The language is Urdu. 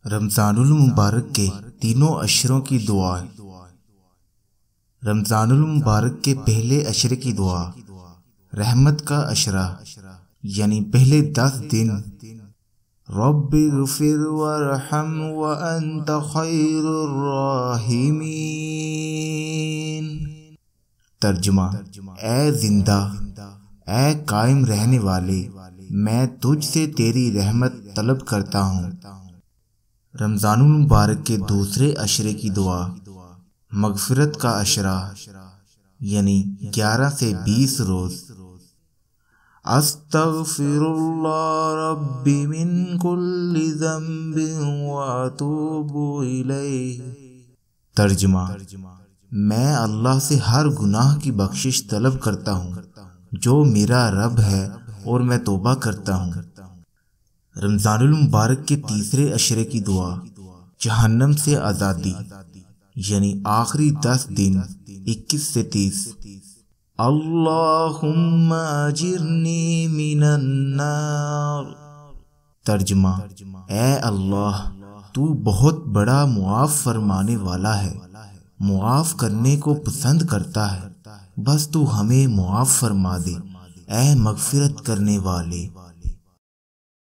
رمضان المبارک کے تینوں اشروں کی دعا۔ رمضان المبارک کے پہلے اشرے کی دعا، رحمت کا اشرہ یعنی پہلے 10 دن، رب اغفر وارحم وانت خیر الراحمین۔ ترجمہ: اے زندہ، اے قائم رہنے والے، میں تجھ سے تیری رحمت طلب کرتا ہوں۔ رمضان المبارک کے دوسرے اشرے کی دعا، مغفرت کا اشرہ یعنی 11 سے 20 روز، استغفر اللہ ربی من کل ذنب واتوب الیہ۔ ترجمہ: میں اللہ سے ہر گناہ کی بخشش طلب کرتا ہوں جو میرا رب ہے اور میں توبہ کرتا ہوں۔ رمضان المبارک کے تیسرے اشرے کی دعا، جہنم سے آزادی یعنی آخری 10 دن 21 سے 30، اللہم اجرنی من النار۔ ترجمہ: اے اللہ، تو بہت بڑا معاف فرمانے والا ہے، معاف کرنے کو پسند کرتا ہے، بس تو ہمیں معاف فرما دے اے مغفرت کرنے والے۔